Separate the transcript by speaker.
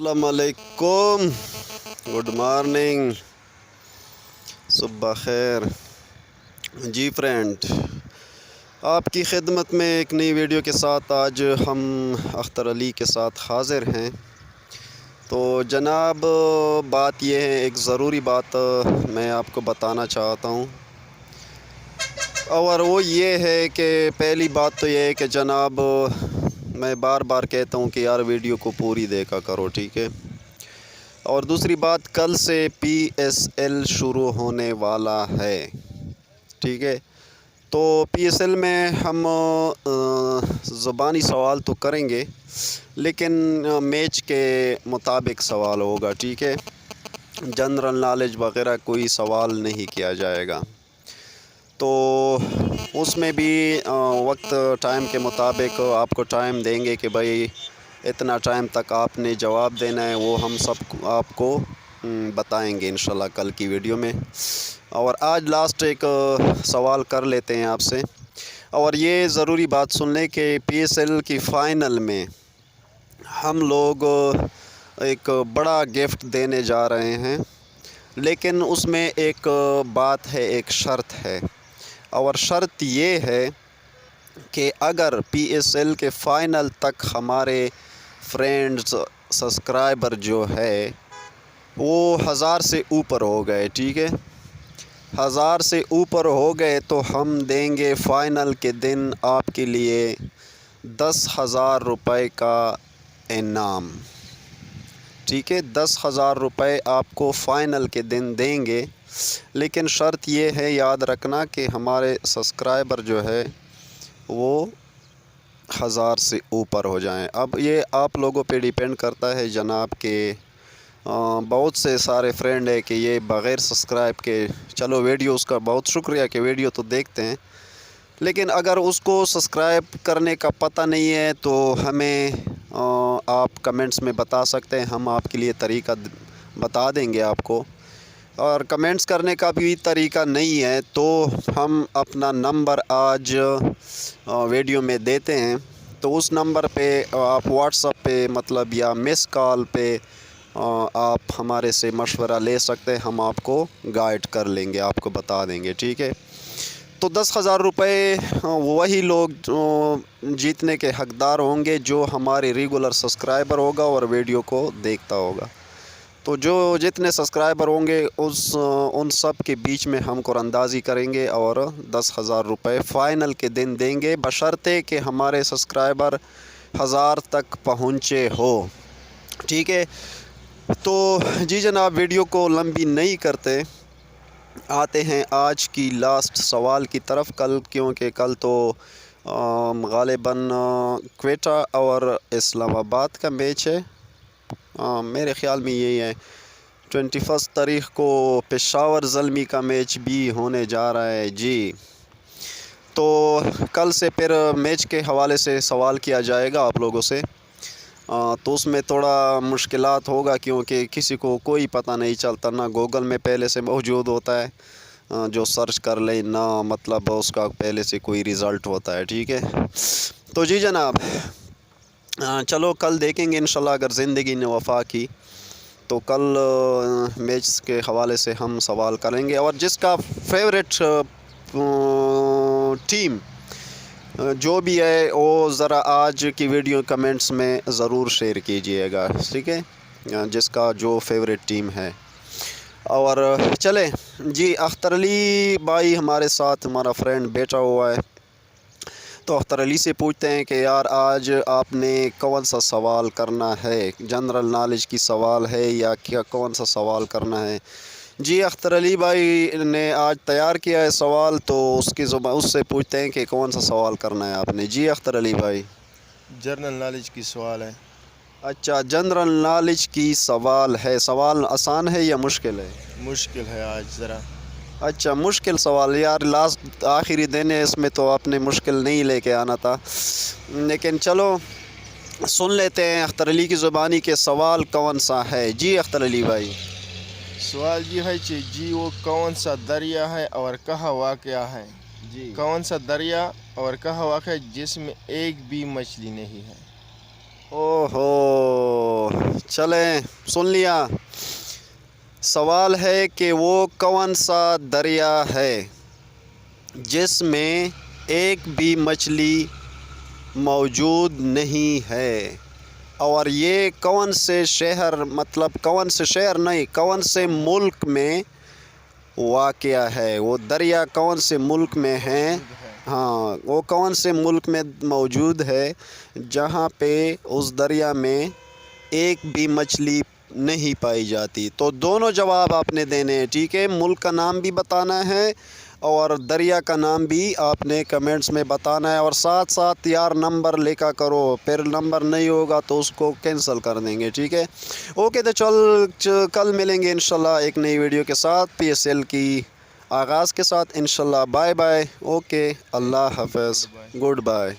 Speaker 1: अस्सलाम वालेकुम, good morning, सुबह खैर। जी फ्रेंड, आपकी खिदमत में एक नई वीडियो के साथ आज हम अख्तर अली के साथ हाज़िर हैं। तो जनाब, बात यह है, एक ज़रूरी बात मैं आपको बताना चाहता हूँ, और वो ये है कि पहली बात तो ये है कि जनाब, मैं बार बार कहता हूँ कि यार वीडियो को पूरी देखा करो, ठीक है। और दूसरी बात, कल से PSL शुरू होने वाला है, ठीक है। तो PSL में हम ज़बानी सवाल तो करेंगे, लेकिन मैच के मुताबिक सवाल होगा, ठीक है। जनरल नॉलेज वगैरह कोई सवाल नहीं किया जाएगा। तो उसमें भी वक्त टाइम के मुताबिक आपको टाइम देंगे कि भाई इतना टाइम तक आपने जवाब देना है, वो हम सब आपको बताएंगे इंशाल्लाह कल की वीडियो में। और आज लास्ट एक सवाल कर लेते हैं आपसे, और ये ज़रूरी बात सुन लें कि PSL की फ़ाइनल में हम लोग एक बड़ा गिफ्ट देने जा रहे हैं, लेकिन उसमें एक बात है, एक शर्त है। और शर्त ये है कि अगर PSL के फ़ाइनल तक हमारे फ्रेंड्स सब्सक्राइबर जो है वो 1000 से ऊपर हो गए, ठीक है, 1000 से ऊपर हो गए, तो हम देंगे फ़ाइनल के दिन आपके लिए 10,000 रुपये का इनाम, ठीक है। 10,000 रुपये आपको फ़ाइनल के दिन देंगे, लेकिन शर्त ये है, याद रखना कि हमारे सब्सक्राइबर जो है वो 1000 से ऊपर हो जाएं। अब ये आप लोगों पे डिपेंड करता है जनाब के बहुत से सारे फ्रेंड है कि ये बग़ैर सब्सक्राइब के, चलो वीडियो, उसका बहुत शुक्रिया कि वीडियो तो देखते हैं, लेकिन अगर उसको सब्सक्राइब करने का पता नहीं है तो हमें आप कमेंट्स में बता सकते हैं, हम आपके लिए तरीका बता देंगे आपको। और कमेंट्स करने का भी तरीका नहीं है तो हम अपना नंबर आज वीडियो में देते हैं, तो उस नंबर पे आप व्हाट्सएप पे मतलब या मिस कॉल पे आप हमारे से मशवरा ले सकते हैं, हम आपको गाइड कर लेंगे, आपको बता देंगे, ठीक है। तो 10,000 रुपये वही लोग जीतने के हकदार होंगे जो हमारे रेगुलर सब्सक्राइबर होगा और वीडियो को देखता होगा। तो जो जितने सब्सक्राइबर होंगे उन सब के बीच में हम कुरअंदाज़ी करेंगे और 10,000 रुपये फ़ाइनल के दिन देंगे, बशर्ते कि हमारे सब्सक्राइबर 1000 तक पहुँचे हो, ठीक है। तो जी जनाब, वीडियो को लंबी नहीं करते, आते हैं आज की लास्ट सवाल की तरफ। कल, क्योंकि कल तो ग़ालिबन क्वेटा और इस्लामाबाद का मैच है, मेरे ख़्याल में यही है। 21 तारीख़ को पेशावर ज़ल्मी का मैच भी होने जा रहा है जी। तो कल से फिर मैच के हवाले से सवाल किया जाएगा आप लोगों से, तो उसमें थोड़ा मुश्किलात होगा, क्योंकि किसी को कोई पता नहीं चलता, ना गूगल में पहले से मौजूद होता है, जो सर्च कर ले ना मतलब उसका पहले से कोई रिज़ल्ट होता है, ठीक है। तो जी जनाब, चलो कल देखेंगे इंशाल्लाह, अगर ज़िंदगी ने वफ़ा की तो कल मैच के हवाले से हम सवाल करेंगे। और जिसका फेवरेट टीम जो भी है वो ज़रा आज की वीडियो कमेंट्स में ज़रूर शेयर कीजिएगा, ठीक है, जिसका जो फेवरेट टीम है। और चले जी, अख्तर अली भाई हमारे साथ, हमारा फ्रेंड बैठा हुआ है, तो अख्तर अली से पूछते हैं कि यार आज आपने कौन सा सवाल करना है, जनरल नॉलेज की सवाल है या क्या, कौन सा सवाल करना है। जी अख्तर अली भाई ने आज तैयार किया है सवाल, तो उसकी उससे पूछते हैं कि कौन सा सवाल करना है आपने। जी अख्तर अली भाई,
Speaker 2: जनरल नॉलेज की सवाल है।
Speaker 1: अच्छा, जनरल नॉलेज की सवाल है। सवाल आसान है या मुश्किल है?
Speaker 2: मुश्किल है आज ज़रा।
Speaker 1: अच्छा, मुश्किल सवाल, यार लास्ट आखिरी दिन है, इसमें तो आपने मुश्किल नहीं लेके आना था, लेकिन चलो सुन लेते हैं अख्तर अली की ज़ुबानी के सवाल कौन सा है। जी अख्तर अली भाई,
Speaker 2: सवाल ये है कि जी वो कौन सा दरिया है और कहाँ वाक़या है?
Speaker 1: जी
Speaker 2: कौन सा दरिया और कहाँ वाक़या है जिसमें एक भी मछली नहीं है?
Speaker 1: ओहो, चलें, सुन लिया। सवाल है कि वो कौन सा दरिया है जिसमें एक भी मछली मौजूद नहीं है, और ये कौन से शहर, मतलब कौन से शहर नहीं, कौन से मुल्क में वाक़या है। वो दरिया कौन से मुल्क में है, हाँ, वो कौन से मुल्क में मौजूद है जहाँ पे उस दरिया में एक भी मछली नहीं पाई जाती। तो दोनों जवाब आपने देने हैं, ठीक है। मुल्क का नाम भी बताना है और दरिया का नाम भी आपने कमेंट्स में बताना है, और साथ साथ यार नंबर लिखा करो, फिर नंबर नहीं होगा तो उसको कैंसिल कर देंगे, ठीक है। ओके, तो कल मिलेंगे इंशाल्लाह एक नई वीडियो के साथ, PSL की आगाज़ के साथ इंशाल्लाह। Bye bye. ओके, अल्लाह हाफ़िज़, गुड बाय।